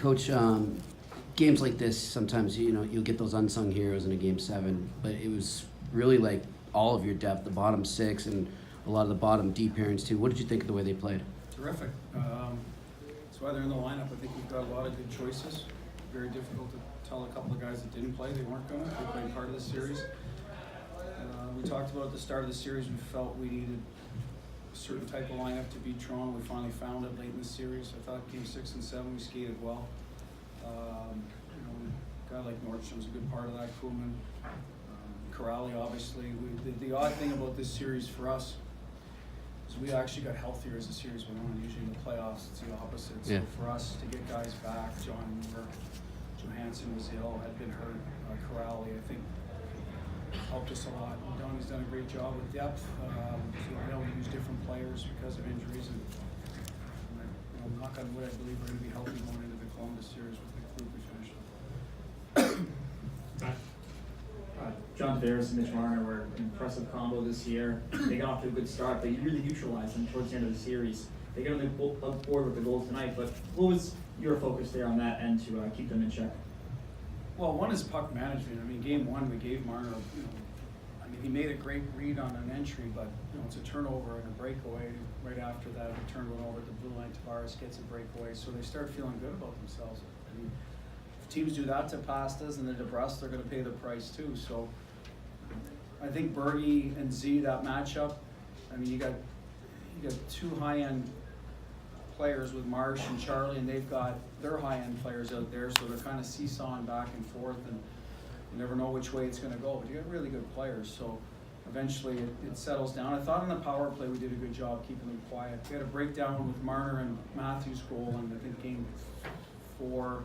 Coach, games like this, sometimes, you'll get those unsung heroes in a Game 7, but it was really like all of your depth, the bottom six and a lot of the bottom D pairings too. What did you think of the way they played? Terrific. That's why they're in the lineup. I think we've got a lot of good choices. Very difficult to tell a couple of guys that didn't play they weren't going to. They played part of the series. We talked about at the start of the series, we felt we needed a certain type of lineup to beat Toronto. We finally found it late in the series. I thought Game 6 and 7 we skated well. A guy like Nordstrom's a good part of that. Koeman, Corrali, obviously. The odd thing about this series for us is we actually got healthier as the series went on. Usually in the playoffs, it's the opposite. Yeah. So for us to get guys back, John Moore, Johansson was ill, had been hurt. Corrali, I think, helped us a lot. Donnie's done a great job with depth. So we're able to use different players because of injuries. And knock on wood, I believe we're going to be healthy going into the Columbus series with the group we finished. John Tavares and Mitch Marner were an impressive combo this year. They got off to a good start, but you really neutralized them towards the end of the series. They got on the board with the goal tonight, but what was your focus there on that end to keep them in check? Well, one is puck management. I mean, Game 1 we gave Marner, he made a great read on an entry, but it's a turnover and a breakaway. Right after that, he turned one over to the blue line. Tavares gets a breakaway, so they start feeling good about themselves. I mean, if teams do that to Pastas and the DeBrus, they're going to pay the price too. So I think Bergie and Z, that matchup. I mean, you got two high-end players with Marsh and Charlie, and they've got their high-end players out there, so they're kind of seesawing back and forth, and you never know which way it's going to go. But you got really good players, so eventually it settles down. I thought in the power play we did a good job keeping them quiet. We had a breakdown with Marner and Matthews' goal, and I think Game 4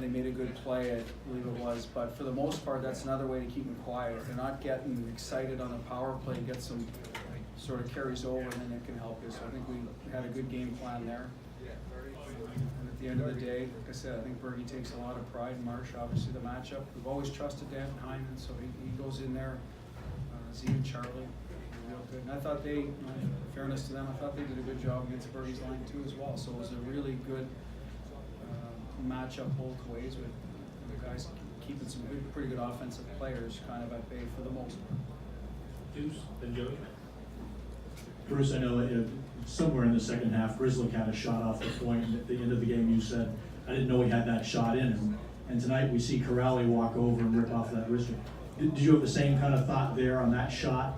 they made a good play, I believe it was. But for the most part, that's another way to keep them quiet. If they're not getting excited on the power play, get some sort of carries over, and then it can help you. So I think we had a good game plan there. And at the end of the day, like I said, I think Bergie takes a lot of pride in Marsh. Obviously, the matchup. We've always trusted Dan Hyman, so he goes in there. Z and Charlie, real good. And I thought they, in fairness to them, I thought they did a good job against Bergie's line too as well. So it was a really good matchup both ways with the guys keeping some pretty good offensive players kind of at bay for the most part. Deuce, then Joey. Bruce, I know that somewhere in the second half, Grizzly had a shot off the point, and at the end of the game you said, I didn't know he had that shot in him. And tonight we see Corrali walk over and rip off that wrist. Did you have the same kind of thought there on that shot?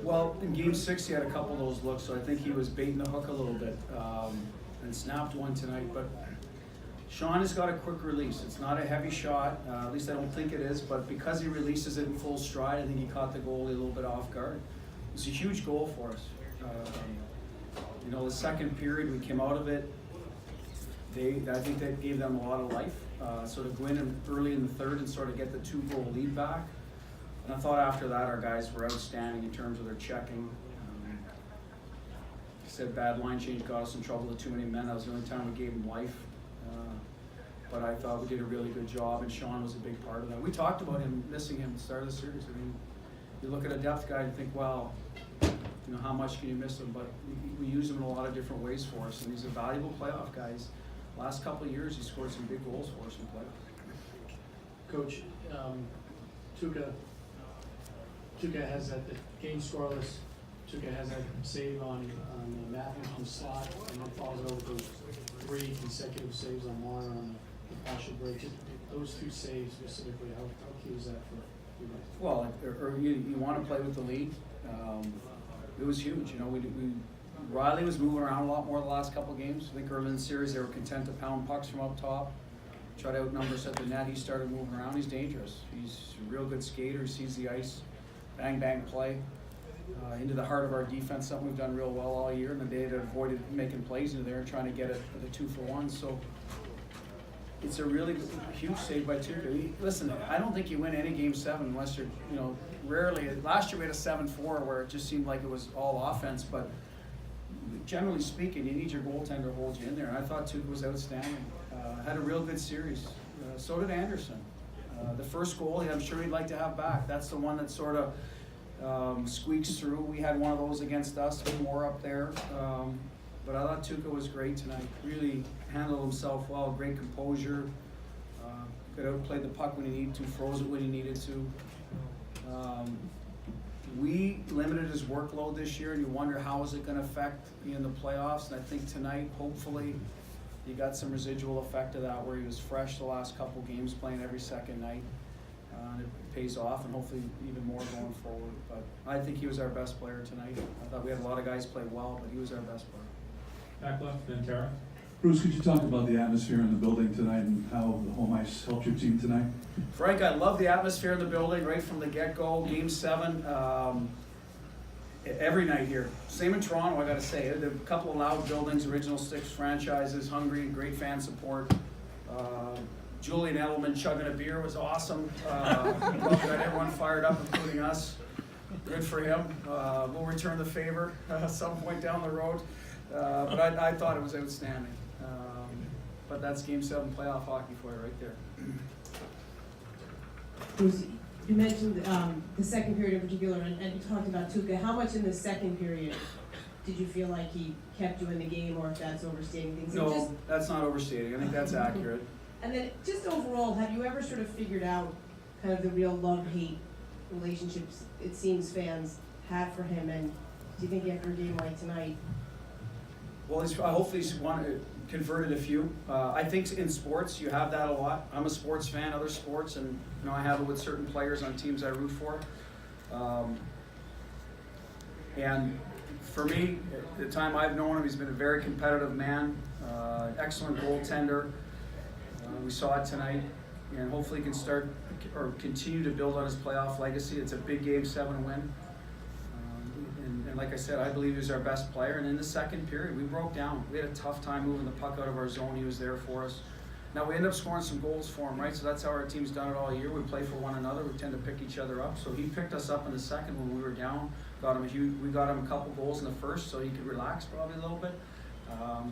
Well, in Game 6 he had a couple of those looks, so I think he was baiting the hook a little bit and snapped one tonight. But Sean has got a quick release. It's not a heavy shot, at least I don't think it is, but because he releases it in full stride, I think he caught the goalie a little bit off guard. It's a huge goal for us. The second period we came out of it, I think that gave them a lot of life. So to go in early in the third and sort of get the 2-goal lead back. And I thought after that our guys were outstanding in terms of their checking. He said bad line change got us in trouble with too many men. That was the only time we gave them life. But I thought we did a really good job, and Sean was a big part of that. We talked about him missing him at the start of the series. I mean, you look at a depth guy and think, well, how much can you miss him? But we use him in a lot of different ways for us, and he's a valuable playoff guy. Last couple of years, he scored some big goals for us in playoffs. Coach, Tuukka has that game scoreless. Tuukka has that save on Matthews from the slot, and then falls over with 3 consecutive saves on Marner on the partial break. Just those 2 saves specifically, how key is that for you guys? Well, you want to play with the lead. It was huge. Riley was moving around a lot more the last couple of games. I think early in the series they were content to pound pucks from up top, try to outnumber us at the net. He started moving around. He's dangerous. He's a real good skater. He sees the ice, bang bang play into the heart of our defense. Something we've done real well all year, and they had avoided making plays into there and trying to get it with a 2-for-1. So it's a really huge save by Tuukka. Listen, I don't think you win any Game 7 unless you're, rarely. Last year we had a 7-4 where it just seemed like it was all offense, but generally speaking, you need your goaltender to hold you in there. And I thought Tuukka was outstanding. Had a real good series. So did Anderson. The first goal, I'm sure he'd like to have back. That's the one that sort of squeaks through. We had one of those against us, more up there. But I thought Tuukka was great tonight, really handled himself well, great composure. Could outplay the puck when he needed to, froze it when he needed to. We limited his workload this year, and you wonder how is it gonna affect in the playoffs, and I think tonight, hopefully, you got some residual effect of that, where he was fresh the last couple games, playing every second night. And it pays off, and hopefully even more going forward. But I think he was our best player tonight. I thought we had a lot of guys play well, but he was our best player. Back left, then Tara. Bruce, could you talk about the atmosphere in the building tonight and how the home ice helped your team tonight? Frank, I love the atmosphere in the building right from the get-go. Game 7, every night here. Same in Toronto, I gotta say. There are a couple of loud buildings, Original Six franchises, hungry, great fan support. Julian Edelman chugging a beer was awesome. Got everyone fired up, including us. Good for him. We'll return the favor at some point down the road. But I thought it was outstanding. But that's Game 7 playoff hockey for you right there. Bruce, you mentioned the second period in particular, and you talked about Tuukka. How much in the second period did you feel like he kept you in the game, or if that's overstating things? No, that's not overstating. I think that's accurate. And then just overall, have you ever sort of figured out kind of the real love-hate relationships it seems fans have for him? And do you think after a game like tonight? Well, hopefully he's converted a few. I think in sports you have that a lot. I'm a sports fan, other sports, and I have it with certain players on teams I root for. And for me, the time I've known him, he's been a very competitive man, excellent goaltender. We saw it tonight, and hopefully he can start or continue to build on his playoff legacy. It's a big Game 7 win. And like I said, I believe he was our best player. And in the second period, we broke down. We had a tough time moving the puck out of our zone. He was there for us. Now, we ended up scoring some goals for him, right? So that's how our team's done it all year. We play for one another. We tend to pick each other up. So he picked us up in the second when we were down. We got him a couple goals in the first, so he could relax probably a little bit.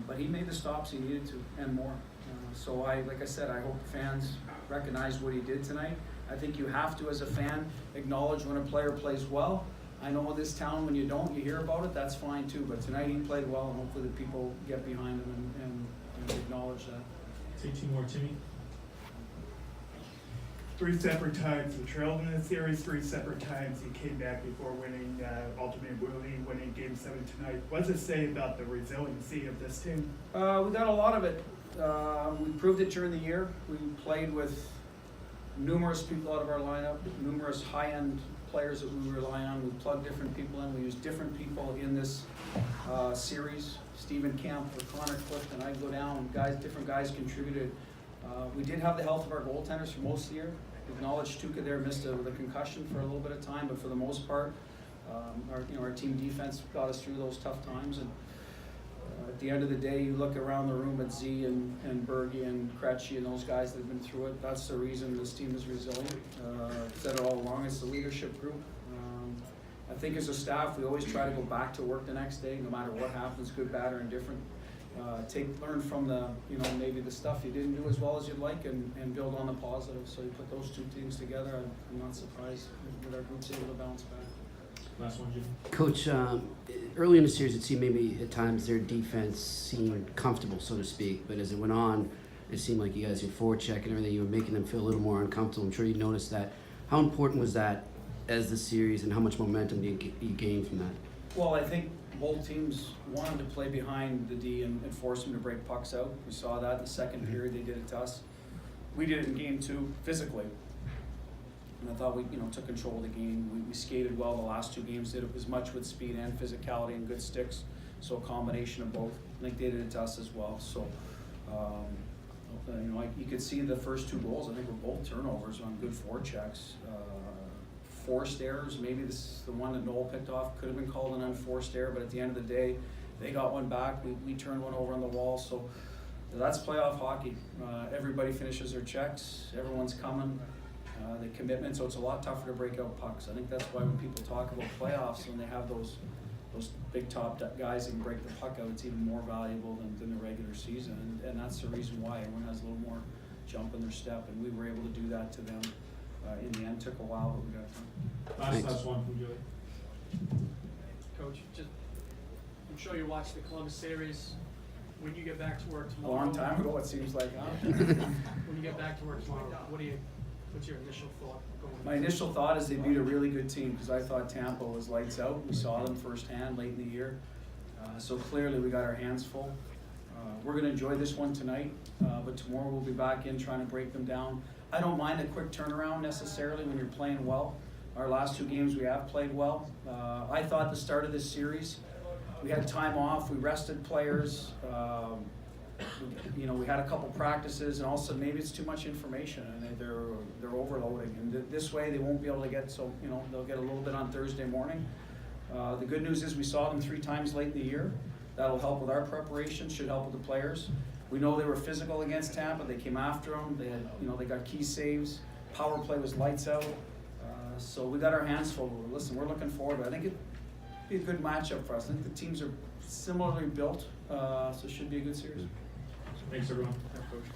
But he made the stops he needed to and more. So like I said, I hope fans recognize what he did tonight. I think you have to, as a fan, acknowledge when a player plays well. I know in this town, when you don't, you hear about it, that's fine too. But tonight he played well, and hopefully the people get behind him and acknowledge that. Take two more, Timmy. 3 separate times you trailed in the series, 3 separate times you came back before winning, ultimately winning Game 7 tonight. What does it say about the resiliency of this team? We got a lot of it. We proved it during the year. We played with numerous people out of our lineup, numerous high-end players that we rely on. We plug different people in. We use different people in this series. Stephen Kemp or Connor Clifton, I go down, different guys contributed. We did have the health of our goaltenders for most of the year. Acknowledged Tuukka there missed with a concussion for a little bit of time, but for the most part, our team defense got us through those tough times. And at the end of the day, you look around the room at Z and Bergie and Krejci and those guys that have been through it. That's the reason this team is resilient. I've said it all along, it's the leadership group. I think as a staff, we always try to go back to work the next day, no matter what happens, good, bad, or indifferent. Learn from the, maybe the stuff you didn't do as well as you'd like, and build on the positives. So you put those two teams together, I'm not surprised that our group's able to bounce back. Last one, Jim. Coach, early in the series, it seemed maybe at times their defense seemed comfortable, so to speak. But as it went on, it seemed like you guys, your forecheck and everything, you were making them feel a little more uncomfortable. I'm sure you noticed that. How important was that as the series, and how much momentum do you gain from that? Well, I think both teams wanted to play behind the D and force them to break pucks out. We saw that in the second period. They did it to us. We did it in Game 2 physically. And I thought we took control of the game. We skated well the last 2 games, did it as much with speed and physicality and good sticks. So a combination of both. I think they did it to us as well. So, you could see the first 2 goals, I think were both turnovers on good forechecks. Forced errors, maybe this is the one that Noel picked off, could have been called an unforced error, but at the end of the day, they got one back, we turned one over on the wall, so that's playoff hockey. Everybody finishes their checks, everyone's coming, the commitment, so it's a lot tougher to break out pucks. I think that's why when people talk about playoffs, when they have those big top guys that can break the puck out, it's even more valuable than the regular season, and that's the reason why everyone has a little more jump in their step, and we were able to do that to them. In the end, took a while, but we got done. Last one from Julie. Coach, just I'm sure you watched the Columbus series. When you get back to work A tomorrow. long time ago, it seems like, huh? When you get back to work tomorrow, what's your initial thought going? My initial thought is they beat a really good team, because I thought Tampa was lights out. We saw them firsthand late in the year. So clearly, we got our hands full. We're gonna enjoy this one tonight, but tomorrow we'll be back in trying to break them down. I don't mind a quick turnaround necessarily when you're playing well. Our last 2 games, we have played well. I thought the start of this series, we had time off, we rested players. You know, we had a couple practices, and also maybe it's too much information, and they're overloading. And this way, they won't be able to get, so, you know, they'll get a little bit on Thursday morning. The good news is we saw them 3 times late in the year. That'll help with our preparation, should help with the players. We know they were physical against Tampa. They came after them. They had, you know, they got key saves. Power play was lights out. So we got our hands full. Listen, we're looking forward to it. I think it'd be a good matchup for us. I think the teams are similarly built, so it should be a good series. Thanks, everyone. Yeah, Coach.